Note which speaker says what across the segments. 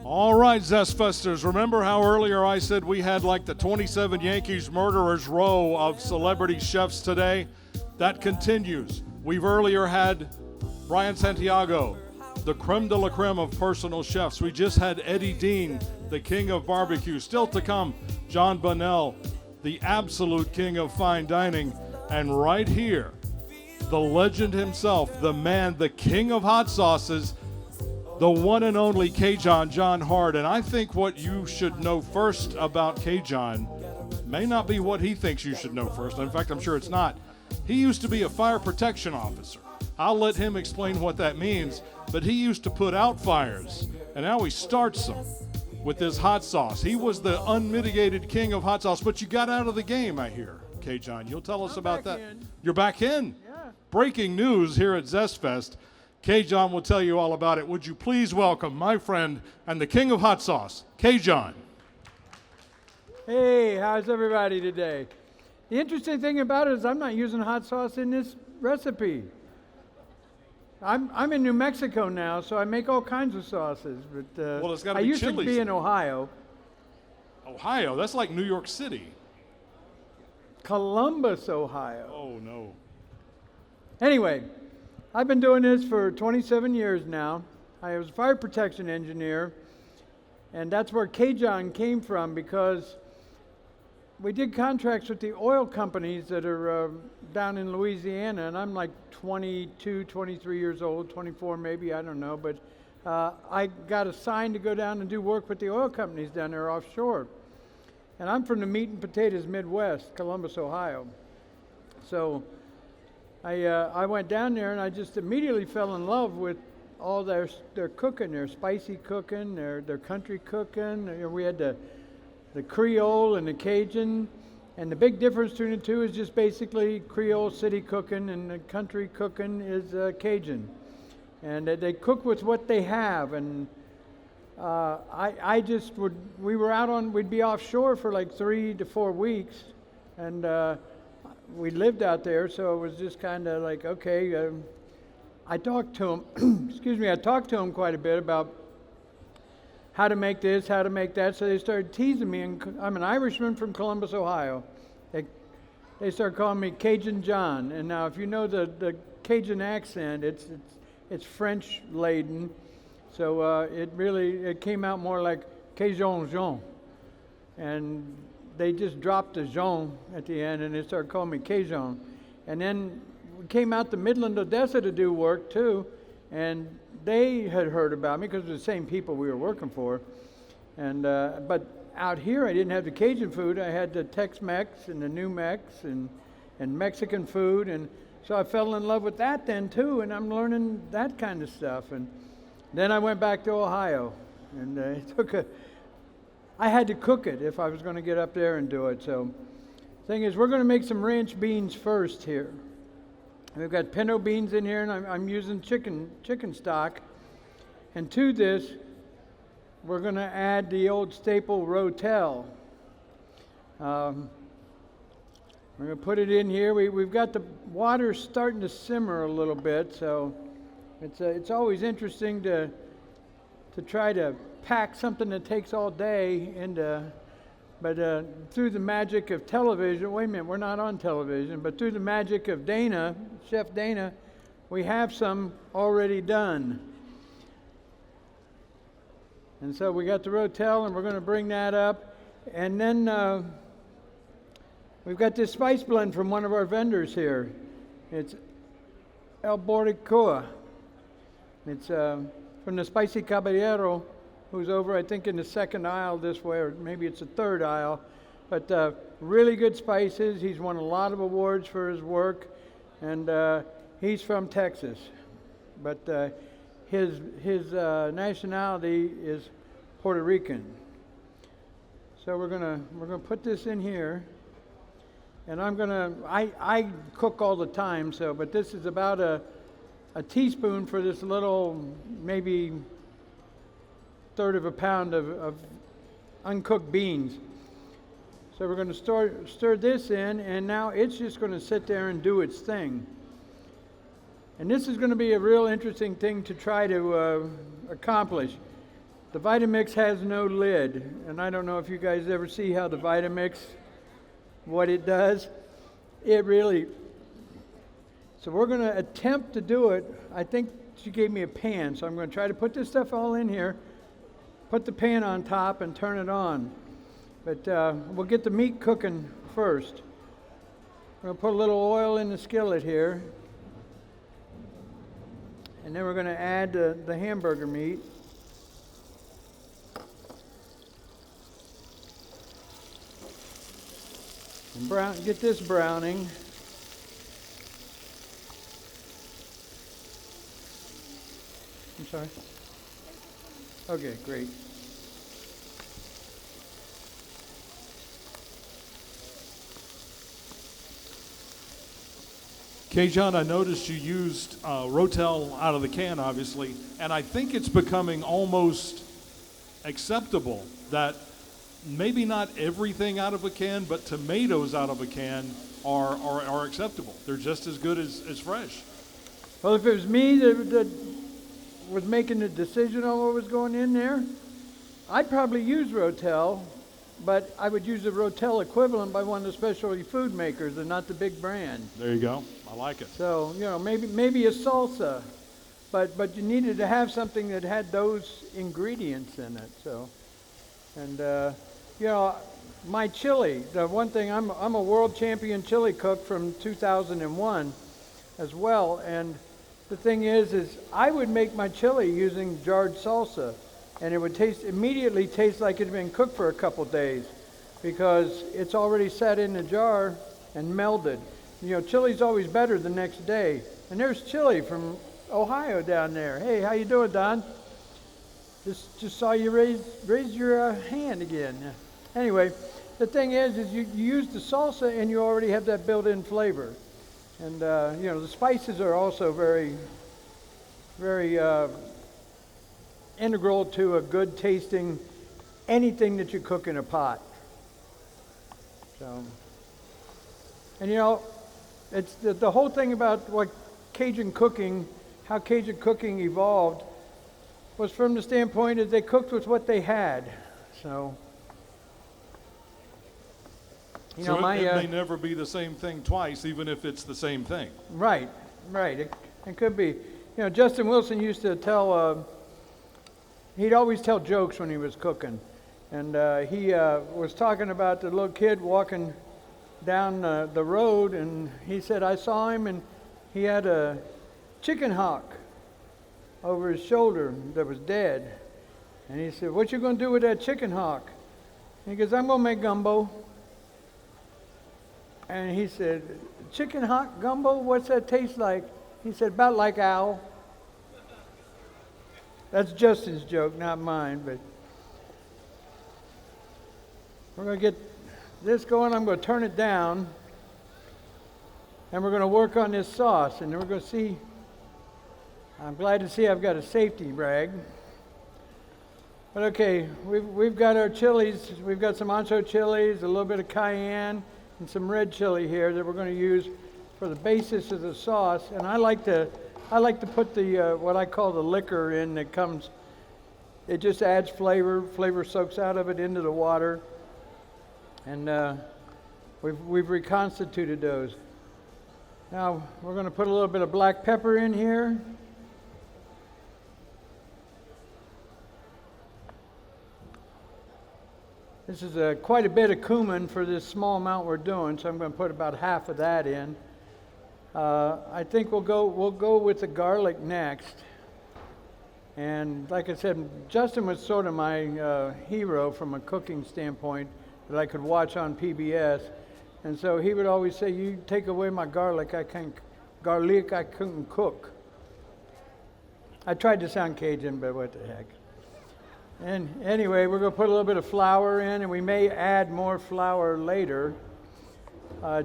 Speaker 1: All right, Zestfesters, remember how earlier I said we had like the 27 Yankees murderers row of celebrity chefs today? That continues. We've earlier had Brian Santiago, the creme de la creme of personal chefs. We just had Eddie Dean, the king of barbecue. Still to come, John Bunnell, the absolute king of fine dining. And right here, the legend himself, the man, the king of hot sauces, the one and only CaJohn, John Hart. And I think what you should know first about CaJohn may not be what he thinks you should know first. In fact, I'm sure it's not. He used to be a fire protection officer. I'll let him explain what that means, but he used to put out fires, and now he starts them with his hot sauce. He was the unmitigated king of hot sauce, but you got out of the game, I hear, CaJohn. You'll tell us about that. You're back in?
Speaker 2: Yeah.
Speaker 1: Breaking news here at ZestFest. CaJohn will tell you all about it. Would you please welcome my friend and the king of hot sauce, CaJohn.
Speaker 2: Hey, how's everybody today? The interesting thing about it is I'm not using hot sauce in this recipe. I'm in New Mexico now, so I make all kinds of sauces. But
Speaker 1: Well, it's gotta
Speaker 2: I
Speaker 1: be
Speaker 2: used to
Speaker 1: chilies.
Speaker 2: be in Ohio.
Speaker 1: Ohio, that's like New York City.
Speaker 2: Columbus, Ohio.
Speaker 1: Oh, no.
Speaker 2: Anyway, I've been doing this for 27 years now. I was a fire protection engineer, and that's where CaJohn came from, because we did contracts with the oil companies that are down in Louisiana, and I'm like 22, 23 years old, 24 maybe, I don't know, but I got assigned to go down and do work with the oil companies down there offshore. And I'm from the meat and potatoes Midwest, Columbus, Ohio. So I went down there and I just immediately fell in love with all their cooking, their spicy cooking, their country cooking. We had the Creole and the Cajun, and the big difference between the two is just basically Creole city cooking, and the country cooking is Cajun. And they cook with what they have, and we'd be offshore for like 3 to 4 weeks, and we lived out there, so it was just kind of like, okay, I talked to him, I talked to him quite a bit about how to make this, how to make that, so they started teasing me, and I'm an Irishman from Columbus, Ohio. They started calling me Cajun John, and now if you know the Cajun accent, it's French laden, so it came out more like CaJohn, and they just dropped the Jean at the end, and they started calling me CaJohn. And then we came out to Midland, Odessa to do work too, and they had heard about me because it was the same people we were working for. And but out here I didn't have the Cajun food. I had the Tex-Mex and the New Mex and Mexican food, and so I fell in love with that then too, and I'm learning that kind of stuff. And then I went back to Ohio, and I had to cook it if I was going to get up there and do it. So the thing is, we're going to make some ranch beans first here. We've got pinto beans in here, and I'm using chicken stock. And to this, we're going to add the old staple Rotel. We're going to put it in here. We've got the water starting to simmer a little bit, so it's always interesting to try to pack something that takes all day into, but through the magic of television, wait a minute, we're not on television, but through the magic of Dana, Chef Dana, we have some already done. And so we got the Rotel, and we're going to bring that up. And then we've got this spice blend from one of our vendors here. It's El Boricua. It's from the Spicy Caballero, who's over, I think, in the second aisle this way, or maybe it's the third aisle. But really good spices. He's won a lot of awards for his work, and he's from Texas. But his nationality is Puerto Rican. So we're gonna put this in here, and I cook all the time. So, but this is about a teaspoon for this little, maybe third of a pound of uncooked beans. So we're going to stir this in, and now it's just going to sit there and do its thing. And this is going to be a real interesting thing to try to accomplish. The Vitamix has no lid, and I don't know if you guys ever see how the Vitamix, what it does. It really, so we're going to attempt to do it. I think she gave me a pan, so I'm going to try to put this stuff all in here, put the pan on top, and turn it on. But we'll get the meat cooking first. We're going to put a little oil in the skillet here. And then we're going to add the hamburger meat. And get this browning. I'm sorry. Okay, great.
Speaker 1: CaJohn, I noticed you used Rotel out of the can, obviously, and I think it's becoming almost acceptable that maybe not everything out of a can, but tomatoes out of a can are acceptable. They're just as good as fresh.
Speaker 2: Well, if it was me that was making the decision on what was going in there, I'd probably use Rotel, but I would use the Rotel equivalent by one of the specialty food makers and not the big brand.
Speaker 1: There you go. I like it.
Speaker 2: So, maybe a salsa, but you needed to have something that had those ingredients in it. So, and my chili, the one thing, I'm a world champion chili cook from 2001 as well, and the thing is I would make my chili using jarred salsa, and it would immediately taste like it had been cooked for a couple days because it's already sat in the jar and melded. Chili's always better the next day. And there's Chili from Ohio down there. Hey, how you doing, Don? Just saw you raise your hand again. Anyway, the thing is you use the salsa and you already have that built-in flavor. And the spices are also very, very integral to a good tasting anything that you cook in a pot. So, and it's the whole thing about what Cajun cooking, how Cajun cooking evolved, was from the standpoint that they cooked with what they had. So,
Speaker 1: it may never be the same thing twice, even if it's the same thing.
Speaker 2: Right. It could be. Justin Wilson used to tell, he'd always tell jokes when he was cooking. And he was talking about the little kid walking down the road, and he said, I saw him, and he had a chicken hawk over his shoulder that was dead. And he said, what you going to do with that chicken hawk? And he goes, I'm going to make gumbo. And he said, chicken hawk gumbo, what's that taste like? He said, about like owl. That's Justin's joke, not mine, but we're going to get this going. I'm going to turn it down, and we're going to work on this sauce, and then we're going to see. I'm glad to see I've got a safety rag. But okay, we've got our chilies. We've got some ancho chilies, a little bit of cayenne, and some red chili here that we're going to use for the basis of the sauce. And I like to put the what I call the liquor in that comes. It just adds flavor. Flavor soaks out of it into the water. And we've reconstituted those. Now we're going to put a little bit of black pepper in here. This is quite a bit of cumin for this small amount we're doing, so I'm going to put about half of that in. I think we'll go with the garlic next. And like I said, Justin was sort of my hero from a cooking standpoint that I could watch on PBS. And so he would always say, you take away my garlic, I couldn't cook. I tried to sound Cajun, but what the heck. And anyway, we're going to put a little bit of flour in, and we may add more flour later,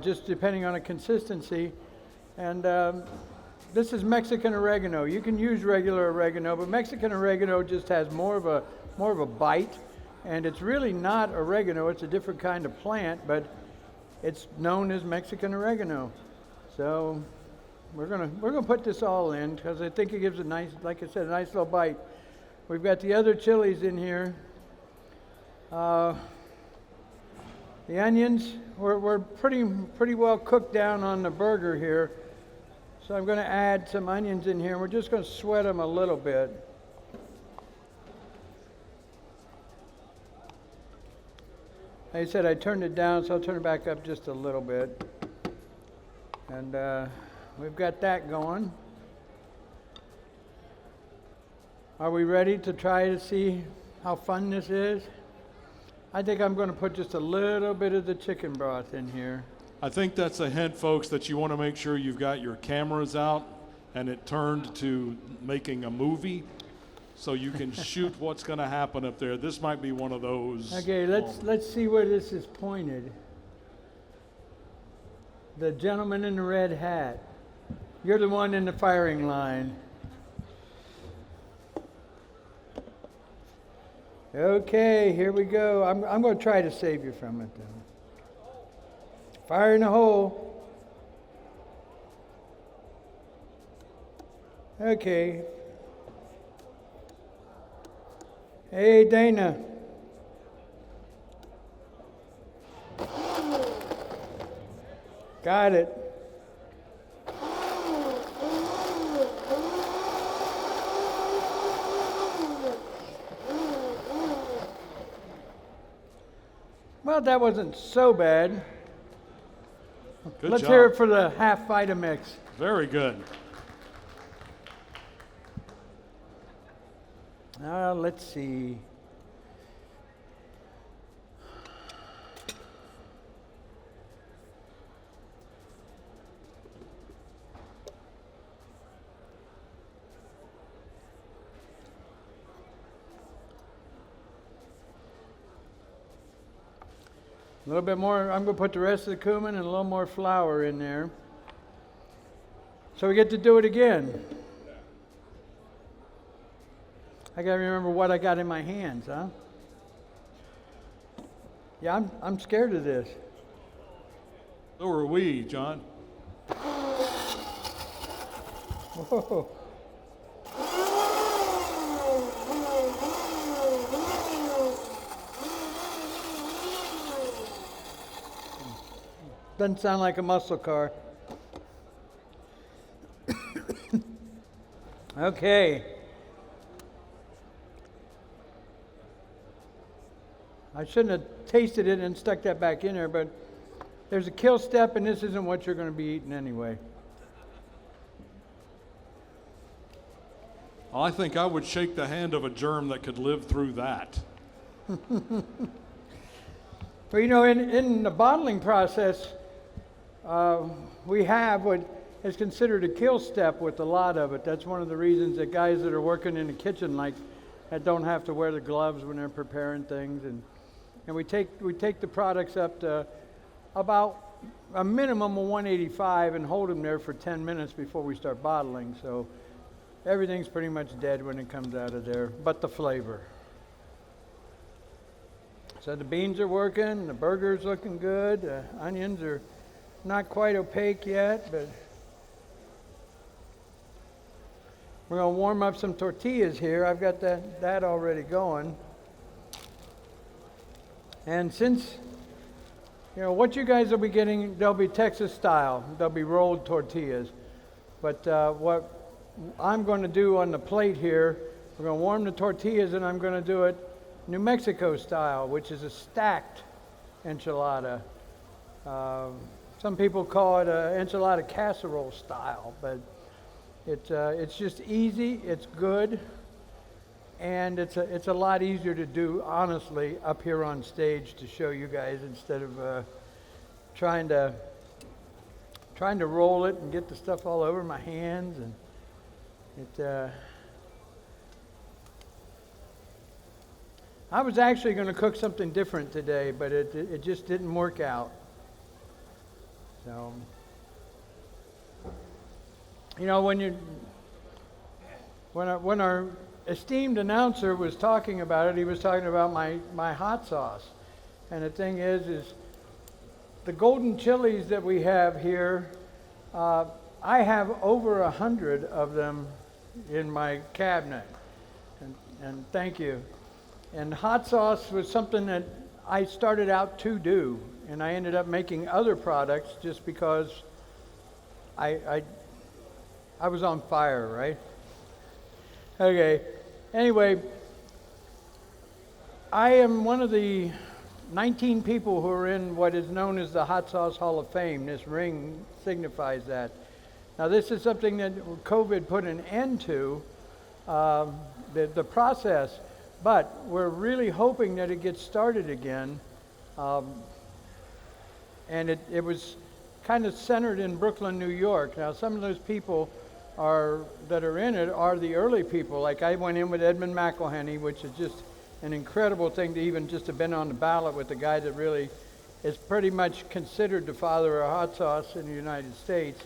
Speaker 2: just depending on the consistency. And this is Mexican oregano. You can use regular oregano, but Mexican oregano just has more of a bite, and it's really not oregano. It's a different kind of plant, but it's known as Mexican oregano. So we're gonna put this all in because I think it gives a nice, like I said, a nice little bite. We've got the other chilies in here. The onions, we're pretty well cooked down on the burger here. So I'm going to add some onions in here. We're just going to sweat them a little bit. Like I said, I turned it down, so I'll turn it back up just a little bit. And we've got that going. Are we ready to try to see how fun this is? I think I'm going to put just a little bit of the chicken broth in here.
Speaker 1: I think that's a hint, folks, that you want to make sure you've got your cameras out and it turned to making a movie so you can shoot what's going to happen up there. This might be one of those.
Speaker 2: Okay, let's see where this is pointed. The gentleman in the red hat. You're the one in the firing line. Okay, here we go. I'm going to try to save you from it, though. Fire in the hole. Okay. Hey, Dana. Got it. Well, that wasn't so bad.
Speaker 1: Good
Speaker 2: Let's
Speaker 1: job.
Speaker 2: hear it for the half Vitamix.
Speaker 1: Very good.
Speaker 2: Let's see. A little bit more. I'm going to put the rest of the cumin and a little more flour in there. So we get to do it again. I got to remember what I got in my hands, huh? Yeah, I'm scared of this.
Speaker 1: So are we, John.
Speaker 2: Whoa. Doesn't sound like a muscle car. Okay. I shouldn't have tasted it and stuck that back in there, but there's a kill step, and this isn't what you're going to be eating anyway.
Speaker 1: I think I would shake the hand of a germ that could live through that.
Speaker 2: Well, you know, in the bottling process, we have what is considered a kill step with a lot of it. That's one of the reasons that guys that are working in the kitchen like that don't have to wear the gloves when they're preparing things, and we take the products up to about a minimum of 185 and hold them there for 10 minutes before we start bottling. So everything's pretty much dead when it comes out of there, but the flavor. So the beans are working, the burger's looking good, the onions are not quite opaque yet, but we're going to warm up some tortillas here. I've got that already going. And since, you know, what you guys will be getting, they'll be Texas style. They'll be rolled tortillas. But what I'm going to do on the plate here, we're going to warm the tortillas, and I'm going to do it New Mexico style, which is a stacked enchilada. Some people call it an enchilada casserole style, but it's just easy, it's good, and it's a lot easier to do, honestly, up here on stage to show you guys instead of trying to roll it and get the stuff all over my hands. And I was actually going to cook something different today, but it just didn't work out. So, you know, when our esteemed announcer was talking about it, he was talking about my hot sauce. And the thing is the golden chilies that we have here, I have over 100 of them in my cabinet. And thank you. And hot sauce was something that I started out to do, and I ended up making other products just because I was on fire, right? Okay. Anyway, I am one of the 19 people who are in what is known as the Hot Sauce Hall of Fame. This ring signifies that. Now, this is something that COVID put an end to, the process, but we're really hoping that it gets started again. And it was kind of centered in Brooklyn, New York. Now, some of those people that are in it are the early people. Like I went in with Edmund McElhenney, which is just an incredible thing to even just have been on the ballot with the guy that really is pretty much considered the father of hot sauce in the United States,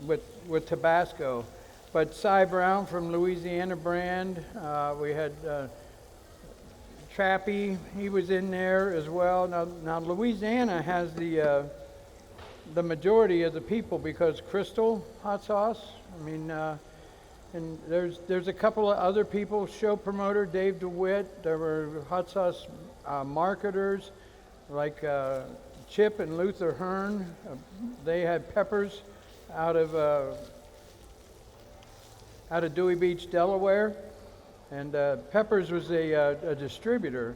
Speaker 2: with Tabasco. But Cy Brown from Louisiana brand, we had Trappy, he was in there as well. Now Louisiana has the majority of the people because Crystal hot sauce. I mean, and there's a couple of other people, show promoter Dave DeWitt. There were hot sauce marketers like Chip and Luther Hearn. They had Peppers out of Dewey Beach, Delaware, and Peppers was a distributor,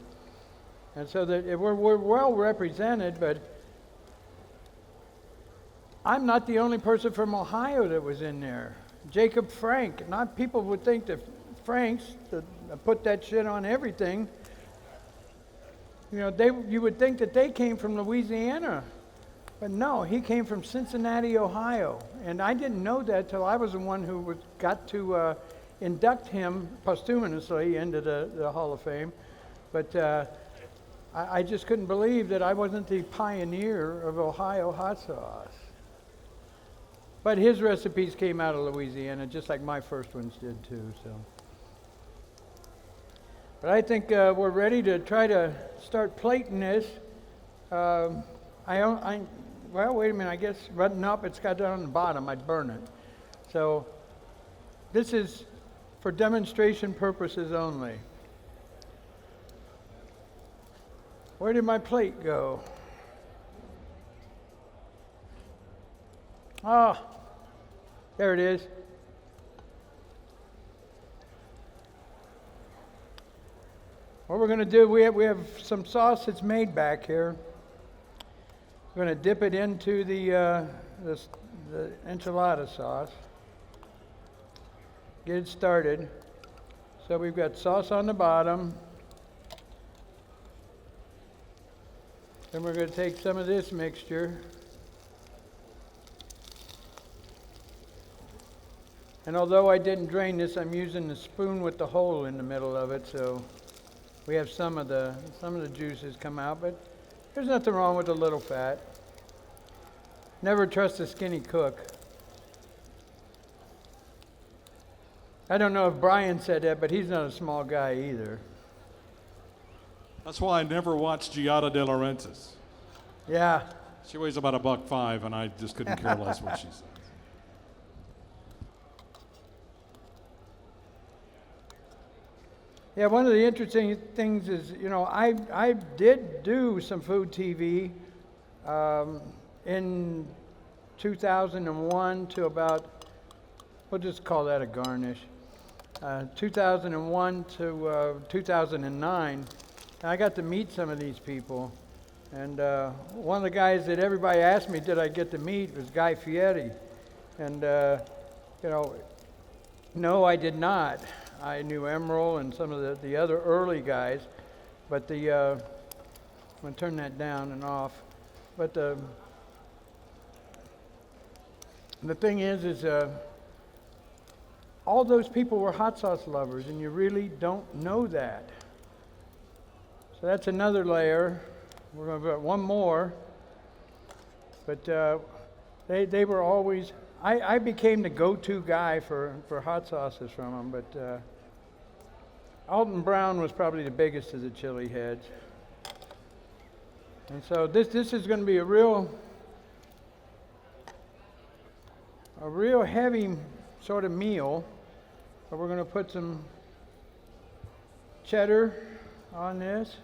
Speaker 2: and so that we're well represented. But I'm not the only person from Ohio that was in there. Jacob Frank. Not people would think that Franks that put that shit on everything. You know, you would think that they came from Louisiana, but no, he came from Cincinnati, Ohio, and I didn't know that till I was the one who got to induct him posthumously into the Hall of Fame. But I just couldn't believe that I wasn't the pioneer of Ohio hot sauce. But his recipes came out of Louisiana, just like my first ones did too. So, but I think we're ready to try to start plating this. Well, wait a minute. I guess running up, it's got that on the bottom. I'd burn it. So, this is for demonstration purposes only. Where did my plate go? Oh, there it is. What we're going to do, we have some sauce that's made back here. We're going to dip it into the enchilada sauce. Get it started. So we've got sauce on the bottom. Then we're going to take some of this mixture. And although I didn't drain this, I'm using the spoon with the hole in the middle of it, so we have some of the juices come out, but there's nothing wrong with a little fat. Never trust a skinny cook. I don't know if Brian said that, but he's not a small guy either.
Speaker 1: That's why I never watched Giada De Laurentiis.
Speaker 2: Yeah.
Speaker 1: She weighs about $105, and I just couldn't care less what she said.
Speaker 2: Yeah, one of the interesting things is, you know, I did do some food TV in 2001 to about, we'll just call that a garnish, 2001 to 2009. And I got to meet some of these people. And one of the guys that everybody asked me, did I get to meet, was Guy Fieri. And, you know, no, I did not. I knew Emerald and some of the other early guys, but I'm going to turn that down and off. But the thing is all those people were hot sauce lovers, and you really don't know that. So that's another layer. We're going to put one more. But they were always, I became the go-to guy for hot sauces from them, but Alton Brown was probably the biggest of the chili heads. And so this is going to be a real heavy sort of meal, but we're going to put some cheddar on this.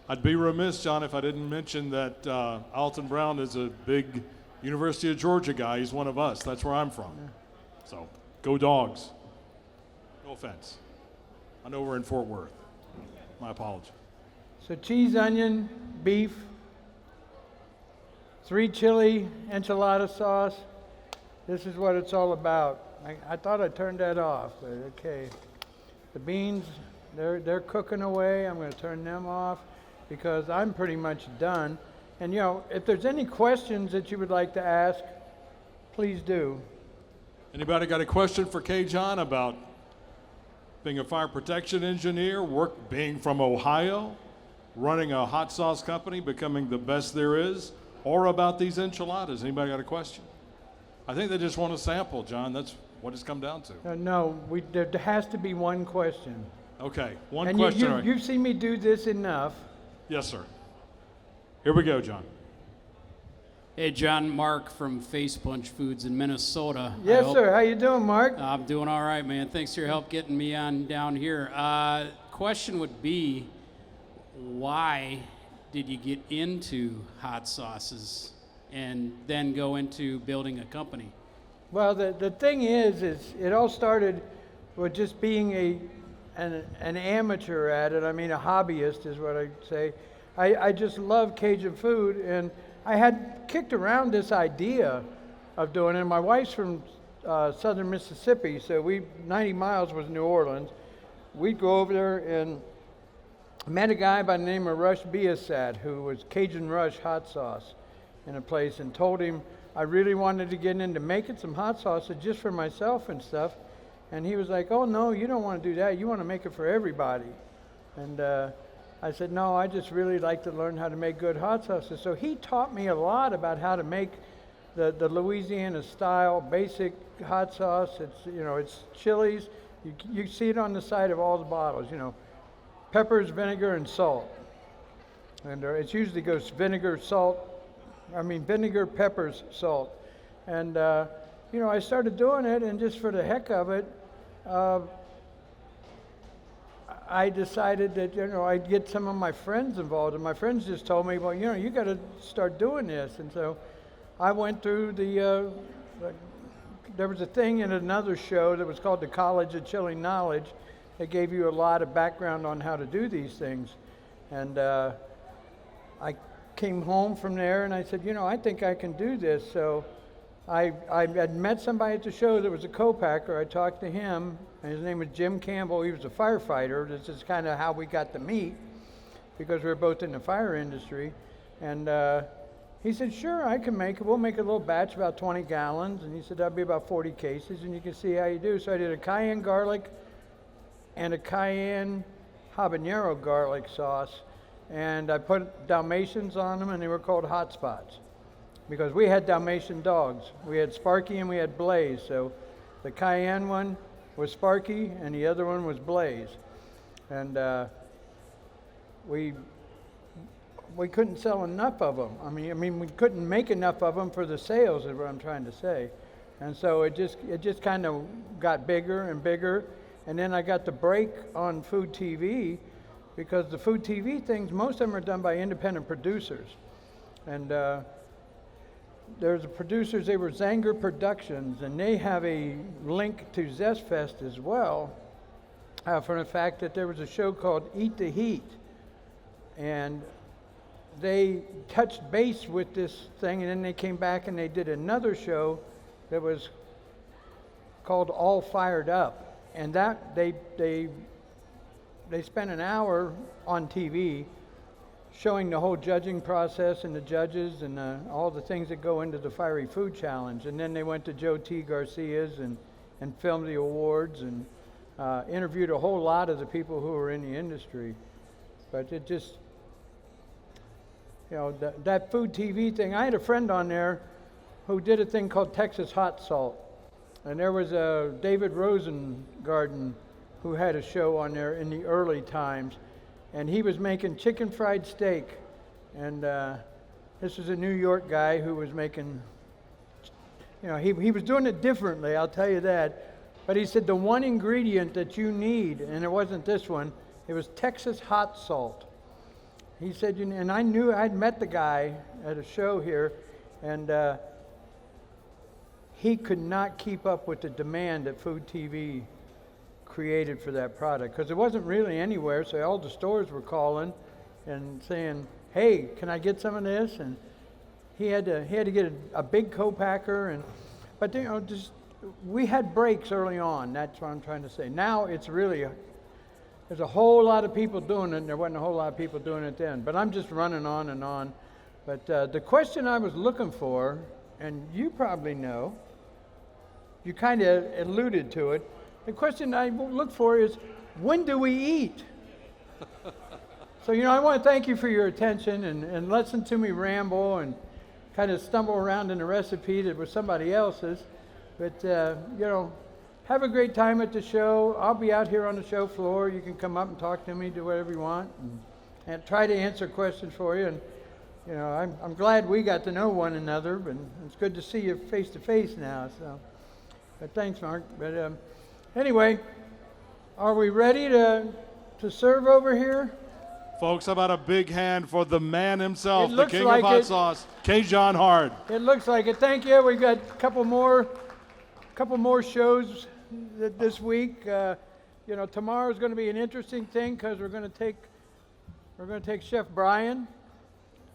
Speaker 1: I'd be remiss, John, if I didn't mention that Alton Brown is a big University of Georgia guy. He's one of us. That's where I'm from. So, go Dogs. No offense. I know we're in Fort Worth. My apology.
Speaker 2: So cheese, onion, beef, 3 chili enchilada sauce. This is what it's all about. I thought I turned that off, but okay. The beans, they're cooking away. I'm going to turn them off because I'm pretty much done. And you know, if there's any questions that you would like to ask, please do.
Speaker 1: Anybody got a question for CaJohn about being a fire protection engineer, being from Ohio, running a hot sauce company, becoming the best there is, or about these enchiladas? Anybody got a question? I think they just want a sample, John. That's what it's come down to.
Speaker 2: No, there has to be one question.
Speaker 1: Okay, one
Speaker 2: And
Speaker 1: question. all right.
Speaker 2: you've seen me do this enough.
Speaker 1: Yes, sir. Here we go, John.
Speaker 3: Hey, John, Mark from Face Punch Foods in Minnesota.
Speaker 2: Yes, sir. How you doing, Mark?
Speaker 3: I'm doing all right, man. Thanks for your help getting me on down here. Question would be, why did you get into hot sauces and then go into building a company?
Speaker 2: Well, the thing is it all started with just being an amateur at it. I mean, a hobbyist is what I'd say. I just love Cajun food, and I had kicked around this idea of doing it. My wife's from southern Mississippi, so 90 miles was New Orleans. We'd go over there and met a guy by the name of Rush Biasat, who was Cajun Rush hot sauce in a place, and told him I really wanted to get into making some hot sauces just for myself and stuff. And he was like, oh no, you don't want to do that. You want to make it for everybody. And I said, no, I just really like to learn how to make good hot sauces. So he taught me a lot about how to make the Louisiana style basic hot sauce. It's chilies. You see it on the side of all the bottles, peppers, vinegar, and salt. And it usually goes vinegar, peppers, salt. And, I started doing it, and just for the heck of it, I decided that, I'd get some of my friends involved. And my friends just told me, well, you got to start doing this. And so I went through there was a thing in another show that was called the College of Chili Knowledge. They gave you a lot of background on how to do these things. And I came home from there and I said, I think I can do this. So I had met somebody at the show that was a co-packer. I talked to him, and his name was Jim Campbell. He was a firefighter. This is kind of how we got to meet, because we were both in the fire industry. And he said, sure, I can make it. We'll make a little batch, about 20 gallons. And he said, that'll be about 40 cases, and you can see how you do. So I did a cayenne garlic and a cayenne habanero garlic sauce. And I put Dalmatians on them, and they were called Hot Spots, because we had Dalmatian dogs. We had Sparky and we had Blaze. So the cayenne one was Sparky and the other one was Blaze. And we couldn't sell enough of them. I mean, we couldn't make enough of them for the sales, is what I'm trying to say. And so it just kind of got bigger and bigger. And then I got the break on food TV, because the food TV things, most of them are done by independent producers. And there's the producers, they were Zanger Productions, and they have a link to ZestFest as well, for the fact that there was a show called Eat the Heat. And they touched base with this thing, and then they came back and they did another show that was called All Fired Up. And that they spent an hour on TV showing the whole judging process and the judges and all the things that go into the Fiery Food Challenge. And then they went to Joe T. Garcia's and filmed the awards and interviewed a whole lot of the people who were in the industry. But it just, that food TV thing, I had a friend on there who did a thing called Texas Hot Salt. And there was a David Rosengarten who had a show on there in the early times. And he was making chicken fried steak. And this was a New York guy who was making, he was doing it differently, I'll tell you that. But he said the one ingredient that you need, and it wasn't this one, it was Texas hot salt. He said, and I knew, I'd met the guy at a show here, and he could not keep up with the demand that Food TV created for that product, because it wasn't really anywhere, so all the stores were calling and saying, hey, can I get some of this? And he had to get a big co-packer, but just we had breaks early on. That's what I'm trying to say. Now it's really there's a whole lot of people doing it, and there wasn't a whole lot of people doing it then. But I'm just running on and on. But the question I was looking for, and you probably know, you kind of alluded to it. The question I look for is, when do we eat? So, I want to thank you for your attention and listen to me ramble and kind of stumble around in a recipe that was somebody else's. But, have a great time at the show. I'll be out here on the show floor. You can come up and talk to me, do whatever you want, and try to answer questions for you. And, I'm glad we got to know one another, but it's good to see you face to face now. So, but thanks, Mark. But anyway, are we ready to serve over here?
Speaker 1: Folks, how about a big hand for the man himself,
Speaker 2: It
Speaker 1: the
Speaker 2: looks
Speaker 1: king
Speaker 2: like
Speaker 1: of hot
Speaker 2: it.
Speaker 1: sauce, CaJohn Hard.
Speaker 2: It looks like it. Thank you. We've got a couple more shows this week. Tomorrow's going to be an interesting thing because we're going to take Chef Brian,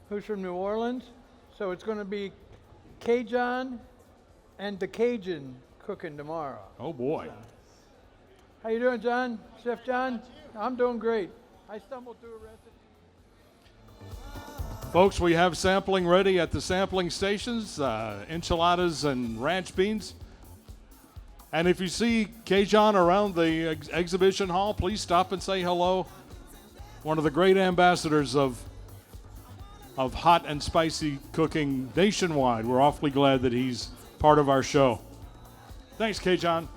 Speaker 2: who's from New Orleans. So it's going to be CaJohn and the Cajun cooking tomorrow.
Speaker 1: Oh boy.
Speaker 2: How you doing, John? Chef John? I'm doing great. I stumbled through a recipe.
Speaker 1: Folks, we have sampling ready at the sampling stations, enchiladas and ranch beans. And if you see CaJohn around the exhibition hall, please stop and say hello. One of the great ambassadors of hot and spicy cooking nationwide. We're awfully glad that he's part of our show. Thanks, CaJohn.